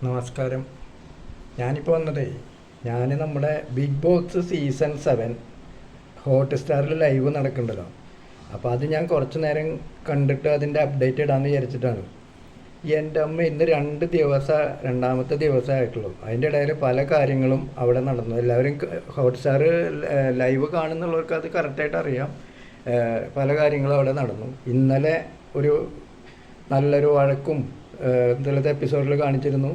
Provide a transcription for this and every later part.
നമസ്കാരം. ഞാനിപ്പോൾ വന്നതേ നമ്മുടെ ബിഗ് ബോസ് സീസൺ 7 ഹോട്ട്സ്റ്റാറിൽ ലൈവ് നടക്കുന്നുണ്ടല്ലോ. അപ്പോൾ അത് ഞാൻ കുറച്ച് നേരം കണ്ടിട്ട് അതിൻ്റെ അപ്ഡേറ്റ് ഇടാമെന്ന് വിചാരിച്ചിട്ടാണ്. എൻ്റെ അമ്മ ഇന്ന് രണ്ടാമത്തെ ദിവസമായിട്ടുള്ളൂ. അതിൻ്റെ ഇടയിൽ പല കാര്യങ്ങളും അവിടെ നടന്നു. എല്ലാവരും ഹോട്ട്സ്റ്റാർ ലൈവ് കാണുന്നുള്ളവർക്ക് അത് കറക്റ്റായിട്ട് അറിയാം. പല കാര്യങ്ങളും അവിടെ നടന്നു. ഇന്നലെ ഒരു നല്ലൊരു വഴക്കും ഇന്നലത്തെ എപ്പിസോഡിൽ കാണിച്ചിരുന്നു.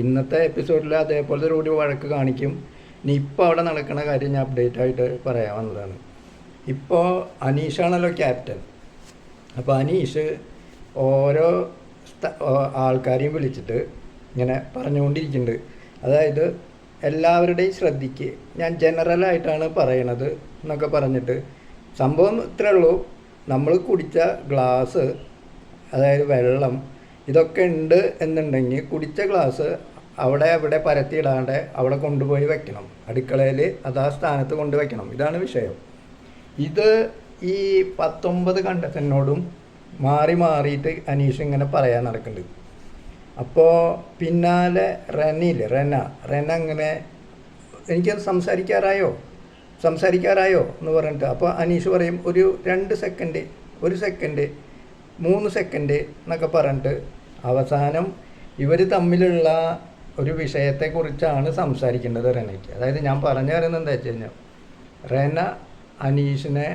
ഇന്നത്തെ എപ്പിസോഡിൽ അതേപോലത്തെ ഒരു വഴക്ക് കാണിക്കും. ഇനി ഇപ്പോൾ അവിടെ നടക്കുന്ന കാര്യം ഞാൻ അപ്ഡേറ്റ് ആയിട്ട് പറയാൻ വന്നതാണ്. ഇപ്പോൾ അനീഷാണല്ലോ ക്യാപ്റ്റൻ. അപ്പോൾ അനീഷ് ഓരോ ആൾക്കാരെയും വിളിച്ചിട്ട് ഇങ്ങനെ പറഞ്ഞുകൊണ്ടിരിക്കുന്നുണ്ട്. അതായത് എല്ലാവരുടെയും ശ്രദ്ധിക്ക്, ഞാൻ ജനറലായിട്ടാണ് പറയണത് എന്നൊക്കെ പറഞ്ഞിട്ട്, സംഭവം ഇത്രേ ഉള്ളൂ. നമ്മൾ കുടിച്ച ഗ്ലാസ്, അതായത് വെള്ളം, ഇതൊക്കെ ഉണ്ട് എന്നുണ്ടെങ്കിൽ കുടിച്ച ഗ്ലാസ് അവിടെ പരത്തിയിടാണ്ട് അവിടെ കൊണ്ടുപോയി വെക്കണം. അടുക്കളയിൽ അത് ആ സ്ഥാനത്ത് കൊണ്ടുവയ്ക്കണം. ഇതാണ് വിഷയം. ഇത് ഈ 19 കണ്ടസ്റ്റന്റിനോടും മാറിയിട്ട് അനീഷ് ഇങ്ങനെ പറയാൻ നടക്കുന്നുണ്ട്. അപ്പോൾ പിന്നാലെ റെന അങ്ങനെ എനിക്കത് സംസാരിക്കാറായോ എന്ന് പറഞ്ഞിട്ട്, അപ്പോൾ അനീഷ് പറയും ഒരു 2 സെക്കൻഡ്, 1 സെക്കൻഡ്, 3 സെക്കൻഡ് എന്നൊക്കെ പറഞ്ഞിട്ട് അവസാനം ഇവർ തമ്മിലുള്ള ഒരു വിഷയത്തെക്കുറിച്ചാണ് സംസാരിക്കേണ്ടത് റെനയ്ക്ക്. അതായത് ഞാൻ പറഞ്ഞു തരുന്നത് എന്താ വെച്ച് കഴിഞ്ഞാൽ, റെന അനീഷിനെ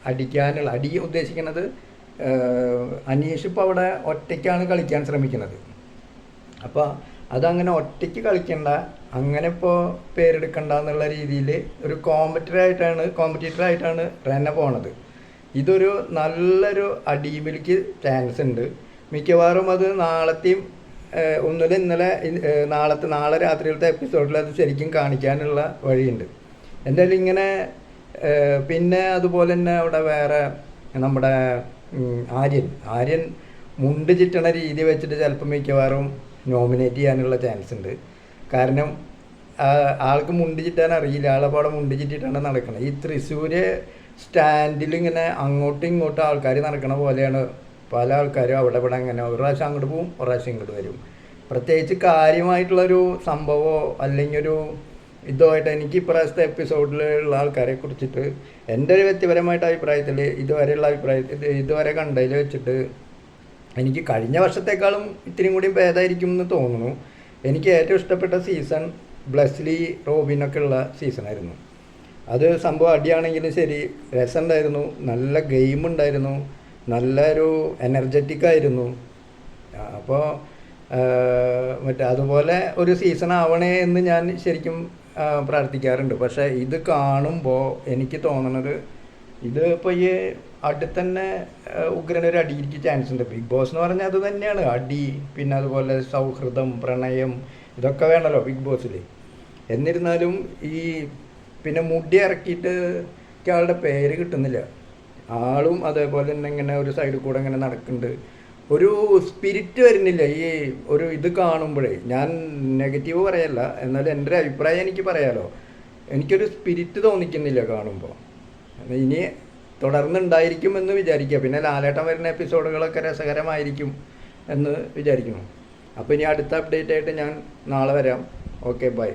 അടി ഉദ്ദേശിക്കുന്നത്, അനീഷ് ഇപ്പോൾ അവിടെ ഒറ്റയ്ക്കാണ് കളിക്കാൻ ശ്രമിക്കുന്നത്. അപ്പോൾ അതങ്ങനെ ഒറ്റയ്ക്ക് കളിക്കണ്ട, അങ്ങനെ ഇപ്പോൾ പേരെടുക്കണ്ട എന്നുള്ള രീതിയിൽ ഒരു കോമ്പറ്റീറ്ററായിട്ടാണ് റെന പോണത്. ഇതൊരു നല്ലൊരു അടിയിലേക്ക് ചാൻസ് ഉണ്ട്. മിക്കവാറും അത് നാളെ രാത്രിയിലത്തെ എപ്പിസോഡിൽ അത് ശരിക്കും കാണിക്കാനുള്ള വഴിയുണ്ട്. എന്തായാലും ഇങ്ങനെ പിന്നെ അതുപോലെ തന്നെ അവിടെ വേറെ നമ്മുടെ ആര്യൻ മുണ്ട് ചുറ്റണ രീതി വെച്ചിട്ട് ചിലപ്പോൾ മിക്കവാറും നോമിനേറ്റ് ചെയ്യാനുള്ള ചാൻസ് ഉണ്ട്. കാരണം ആൾക്ക് മുണ്ട് ചുറ്റാൻ അറിയില്ല. ആളപ്പോൾ അവിടെ മുണ്ട് ചുറ്റിട്ടാണ് നടക്കുന്നത്. ഈ തൃശ്ശൂർ സ്റ്റാൻഡിൽ ഇങ്ങനെ അങ്ങോട്ടും ഇങ്ങോട്ടും ആൾക്കാർ നടക്കണ പോലെയാണ് പല ആൾക്കാരും അവിടെ അങ്ങനെ ഒരു പ്രാവശ്യം അങ്ങോട്ട് പോവും, ഒരു പ്രാവശ്യം ഇങ്ങോട്ട് വരും. പ്രത്യേകിച്ച് കാര്യമായിട്ടുള്ളൊരു സംഭവമോ അല്ലെങ്കിൽ ഒരു ഇതുമായിട്ട് എനിക്ക് ഇപ്രാവശ്യത്തെ എപ്പിസോഡിലുള്ള ആൾക്കാരെ കുറിച്ചിട്ട് എൻ്റെ ഒരു വ്യക്തിപരമായിട്ട് അഭിപ്രായത്തിൽ ഇതുവരെ കണ്ടതിൽ വെച്ചിട്ട് എനിക്ക് കഴിഞ്ഞ വർഷത്തേക്കാളും ഇത്തിരിയും കൂടി ഭേദമായിരിക്കും എന്ന് തോന്നുന്നു. എനിക്ക് ഏറ്റവും ഇഷ്ടപ്പെട്ട സീസൺ ബ്ലെസ്ലി റോബിനൊക്കെ ഉള്ള സീസണായിരുന്നു. അത് സംഭവം അടിയാണെങ്കിലും ശരി, രസമുണ്ടായിരുന്നു, നല്ല ഗെയിം ഉണ്ടായിരുന്നു, നല്ലൊരു എനർജറ്റിക്കായിരുന്നു. അപ്പോൾ അതുപോലെ ഒരു സീസൺ ആവണേ എന്ന് ഞാൻ ശരിക്കും പ്രാർത്ഥിക്കാറുണ്ട്. പക്ഷേ ഇത് കാണുമ്പോൾ എനിക്ക് തോന്നുന്നത്, ഇത് ഇപ്പോൾ ഈ അടുത്തന്നെ ഉഗ്രനൊരു അടിക്ക് ചാൻസ് ഉണ്ട്. ബിഗ് ബോസ് എന്ന് പറഞ്ഞാൽ അത് തന്നെയാണ്, അടി, പിന്നെ അതുപോലെ സൗഹൃദം, പ്രണയം, ഇതൊക്കെ വേണമല്ലോ ബിഗ് ബോസിൽ. എന്നിരുന്നാലും ഈ പിന്നെ മുടി ഇറക്കിയിട്ട് ആളുടെ പേര് കിട്ടുന്നില്ല. ആളും അതേപോലെ തന്നെ ഇങ്ങനെ ഒരു സൈഡിൽ കൂടെ ഇങ്ങനെ നടക്കുന്നുണ്ട്. ഒരു സ്പിരിറ്റ് വരുന്നില്ല ഈ ഒരു ഇത് കാണുമ്പോഴേ. ഞാൻ നെഗറ്റീവ് പറയല്ല, എന്നാലും എൻ്റെ ഒരു അഭിപ്രായം എനിക്ക് പറയാലോ. എനിക്കൊരു സ്പിരിറ്റ് തോന്നിക്കുന്നില്ല കാണുമ്പോൾ. ഇനി തുടർന്നുണ്ടായിരിക്കും എന്ന് വിചാരിക്കുക. പിന്നെ ലാലേട്ടൻ വരുന്ന എപ്പിസോഡുകളൊക്കെ രസകരമായിരിക്കും എന്ന് വിചാരിക്കുന്നു. അപ്പോൾ ഇനി അടുത്ത അപ്ഡേറ്റ് ആയിട്ട് ഞാൻ നാളെ വരാം. Okay, by.